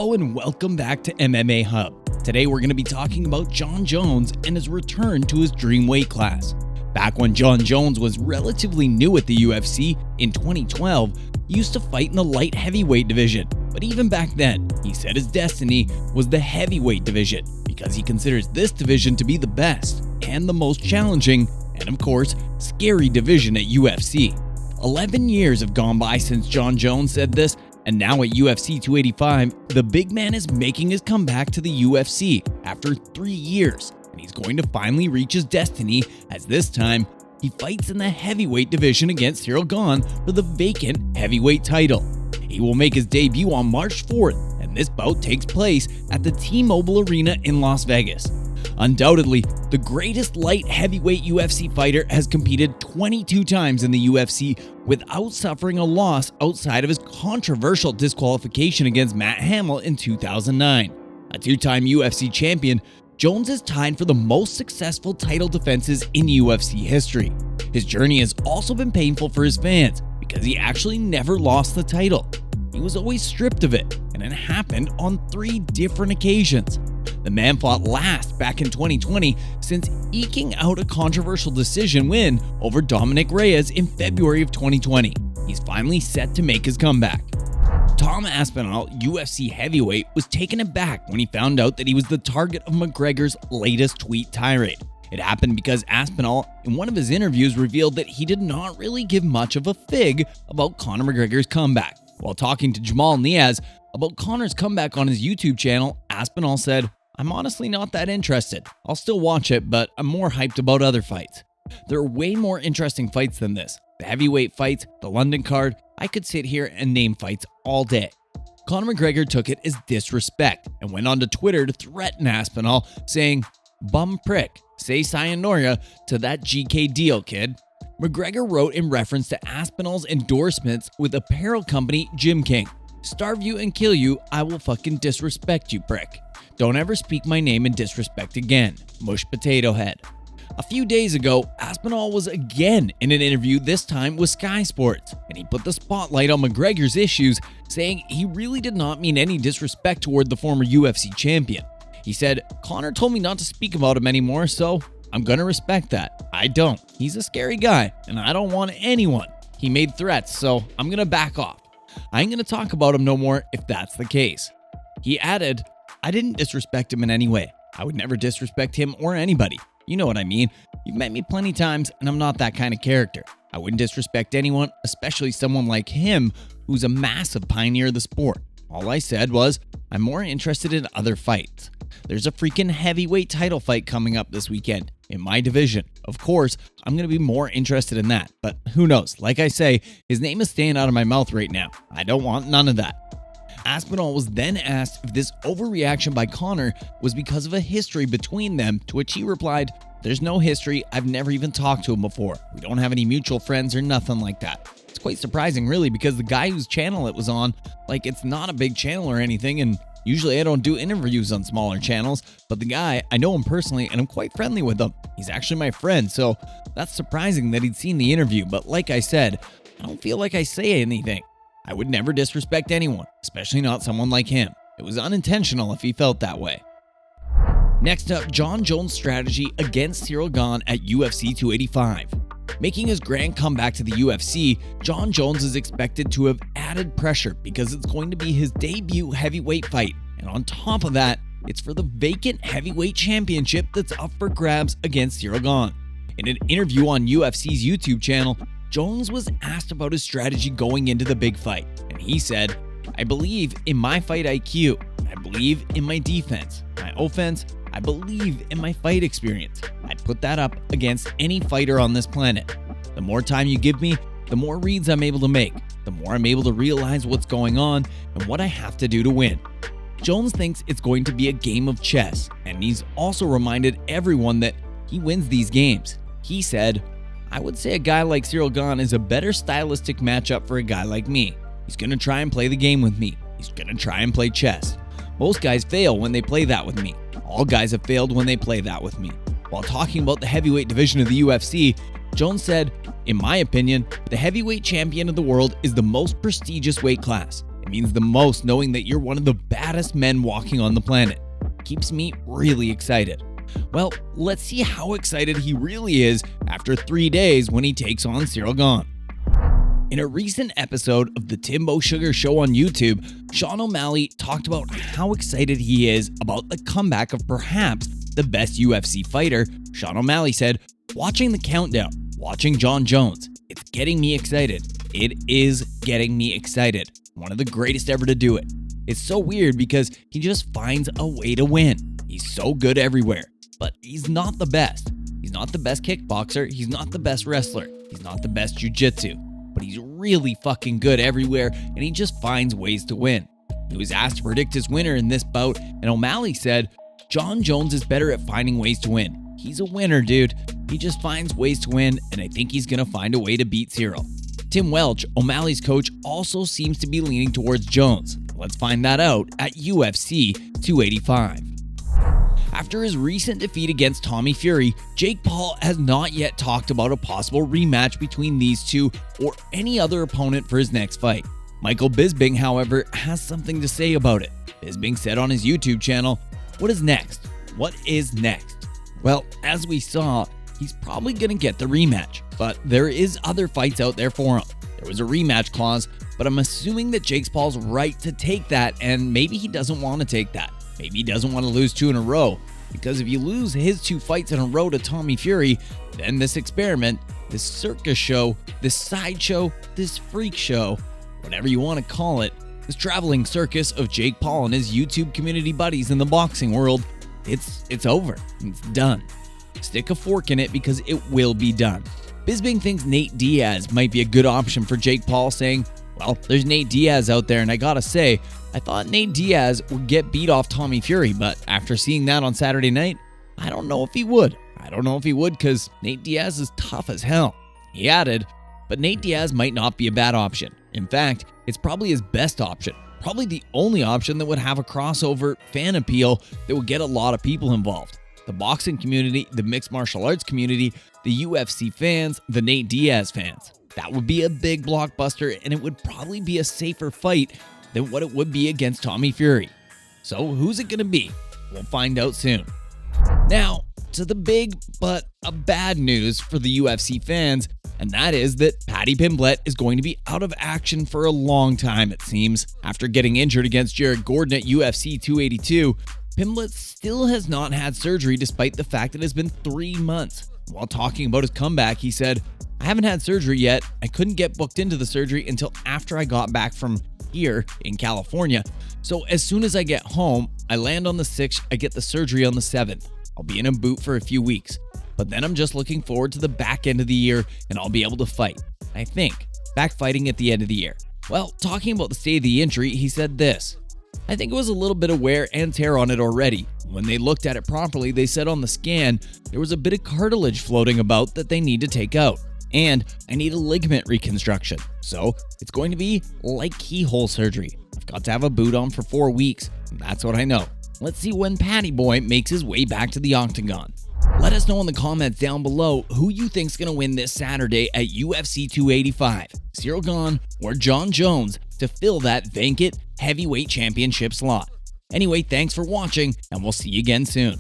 Hello and welcome back to MMA Hub. Today we're going to be talking about Jon Jones and his return to his dream weight class. Back when Jon Jones was relatively new at the UFC in 2012, he used to fight in the light heavyweight division. But even back then, he said his destiny was the heavyweight division because he considers this division to be the best and the most challenging and, of course, scary division at UFC. 11 years have gone by since Jon Jones said this, and now at UFC 285, the big man is making his comeback to the UFC after 3 years, and he's going to finally reach his destiny as this time he fights in the heavyweight division against Cyril Gane for the vacant heavyweight title. He will make his debut on March 4th, and this bout takes place at the T-Mobile Arena in Las Vegas. Undoubtedly, the greatest light heavyweight UFC fighter has competed 22 times in the UFC without suffering a loss outside of his controversial disqualification against Matt Hamill in 2009. A two-time UFC champion, Jones is tied for the most successful title defenses in UFC history. His journey has also been painful for his fans because he actually never lost the title. He was always stripped of it, and it happened on 3 different occasions. The man fought last back in 2020 since eking out a controversial decision win over Dominic Reyes in February of 2020. He's finally set to make his comeback. Tom Aspinall, UFC heavyweight, was taken aback when he found out that he was the target of McGregor's latest tweet tirade. It happened because Aspinall, in one of his interviews, revealed that he did not really give much of a fig about Conor McGregor's comeback. While talking to Jamal Niaz about Conor's comeback on his YouTube channel, Aspinall said, "I'm honestly not that interested. I'll still watch it, but I'm more hyped about other fights. There are way more interesting fights than this. The heavyweight fights, the London card, I could sit here and name fights all day." Conor McGregor took it as disrespect and went onto Twitter to threaten Aspinall, saying, "Bum prick, say sayonara to that GK deal, kid." McGregor wrote in reference to Aspinall's endorsements with apparel company Gym King, "Starve you and kill you, I will fucking disrespect you, prick. Don't ever speak my name in disrespect again, mush potato head." A few days ago, Aspinall was again in an interview, this time with Sky Sports, and he put the spotlight on McGregor's issues, saying he really did not mean any disrespect toward the former UFC champion. He said, "Conor told me not to speak about him anymore, so I'm gonna respect that. I don't. He's a scary guy, and I don't want anyone. He made threats, so I'm gonna back off. I ain't gonna talk about him no more if that's the case." He added, "I didn't disrespect him in any way. I would never disrespect him or anybody. You know what I mean. You've met me plenty times, and I'm not that kind of character. I wouldn't disrespect anyone, especially someone like him who's a massive pioneer of the sport. All I said was, I'm more interested in other fights. There's a freaking heavyweight title fight coming up this weekend in my division. Of course, I'm going to be more interested in that, but who knows? Like I say, his name is staying out of my mouth right now. I don't want none of that." Aspinall was then asked if this overreaction by Conor was because of a history between them, to which he replied, "There's no history. I've never even talked to him before. We don't have any mutual friends or nothing like that." It's quite surprising, really, because the guy whose channel it was on, it's not a big channel or anything, and usually I don't do interviews on smaller channels, but the guy, I know him personally and I'm quite friendly with him. He's actually my friend, so that's surprising that he'd seen the interview, but like I said, I don't feel like I say anything. I would never disrespect anyone, especially not someone like him. It was unintentional if he felt that way. Next up, Jon Jones' strategy against Cyril Gane at UFC 285. Making his grand comeback to the UFC, Jon Jones is expected to have added pressure because it's going to be his debut heavyweight fight, and on top of that, it's for the vacant heavyweight championship that's up for grabs against Cyril Gane. In an interview on UFC's YouTube channel, Jones was asked about his strategy going into the big fight, and he said, "I believe in my fight IQ, I believe in my defense, my offense, I believe in my fight experience. I'd put that up against any fighter on this planet. The more time you give me, the more reads I'm able to make, the more I'm able to realize what's going on and what I have to do to win." Jones thinks it's going to be a game of chess, and he's also reminded everyone that he wins these games. He said, "I would say a guy like Cyril Gane is a better stylistic matchup for a guy like me. He's going to try and play the game with me. He's going to try and play chess. Most guys fail when they play that with me. All guys have failed when they play that with me." While talking about the heavyweight division of the UFC, Jones said, "In my opinion, the heavyweight champion of the world is the most prestigious weight class. It means the most knowing that you're one of the baddest men walking on the planet. Keeps me really excited. Well, let's see how excited he really is after 3 days when he takes on Cyril Gane. In a recent episode of the Timbo Sugar Show on YouTube, Sean O'Malley talked about how excited he is about the comeback of perhaps the best UFC fighter. Sean O'Malley said, "Watching the countdown, watching Jon Jones, it's getting me excited. It is getting me excited. One of the greatest ever to do it. It's so weird because he just finds a way to win. He's so good everywhere, but he's not the best. He's not the best kickboxer, he's not the best wrestler, he's not the best jiu-jitsu. But he's really fucking good everywhere, and he just finds ways to win." He was asked to predict his winner in this bout, and O'Malley said, "Jon Jones is better at finding ways to win. He's a winner, dude. He just finds ways to win, and I think he's gonna find a way to beat Cyril." Tim Welch, O'Malley's coach, also seems to be leaning towards Jones. Let's find that out at UFC 285. After his recent defeat against Tommy Fury, Jake Paul has not yet talked about a possible rematch between these two or any other opponent for his next fight. Michael Bisping, however, has something to say about it. Bisping said on his YouTube channel, "What is next? What is next?" Well, as we saw, he's probably going to get the rematch, but there is other fights out there for him. There was a rematch clause, but I'm assuming that Jake Paul's right to take that, and maybe he doesn't want to take that. Maybe he doesn't want to lose 2 in a row, because if you lose his 2 fights in a row to Tommy Fury, then this experiment, this circus show, this sideshow, this freak show, whatever you want to call it, this traveling circus of Jake Paul and his YouTube community buddies in the boxing world, it's over. It's done. Stick a fork in it because it will be done. Bisping thinks Nate Diaz might be a good option for Jake Paul, saying, "Well, there's Nate Diaz out there, and I gotta say, I thought Nate Diaz would get beat off Tommy Fury, but after seeing that on Saturday night, I don't know if he would. I don't know if he would because Nate Diaz is tough as hell." He added, "But Nate Diaz might not be a bad option. In fact, it's probably his best option. Probably the only option that would have a crossover fan appeal that would get a lot of people involved. The boxing community, the mixed martial arts community, the UFC fans, the Nate Diaz fans. That would be a big blockbuster, and it would probably be a safer fight than what it would be against Tommy Fury. So who's it going to be? We'll find out soon." Now, to the big but a bad news for the UFC fans, and that is that Paddy Pimblett is going to be out of action for a long time, it seems. After getting injured against Jared Gordon at UFC 282, Pimblett still has not had surgery despite the fact that it has been 3 months. While talking about his comeback, he said, "I haven't had surgery yet. I couldn't get booked into the surgery until after I got back from here in California. So as soon as I get home, I land on the 6th, I get the surgery on the 7th. I'll be in a boot for a few weeks. But then I'm just looking forward to the back end of the year and I'll be able to fight. I think. Back fighting at the end of the year." Well, talking about the state of the injury, he said this, "I think it was a little bit of wear and tear on it already. When they looked at it properly, they said on the scan there was a bit of cartilage floating about that they need to take out. And I need a ligament reconstruction. So it's going to be like keyhole surgery. I've got to have a boot on for 4 weeks. That's what I know. Let's see when Paddy Boy makes his way back to the octagon." Let us know in the comments down below who you think's going to win this Saturday at UFC 285, Cyril Gane or Jon Jones, to fill that vacant heavyweight championship slot. Anyway, thanks for watching, and we'll see you again soon.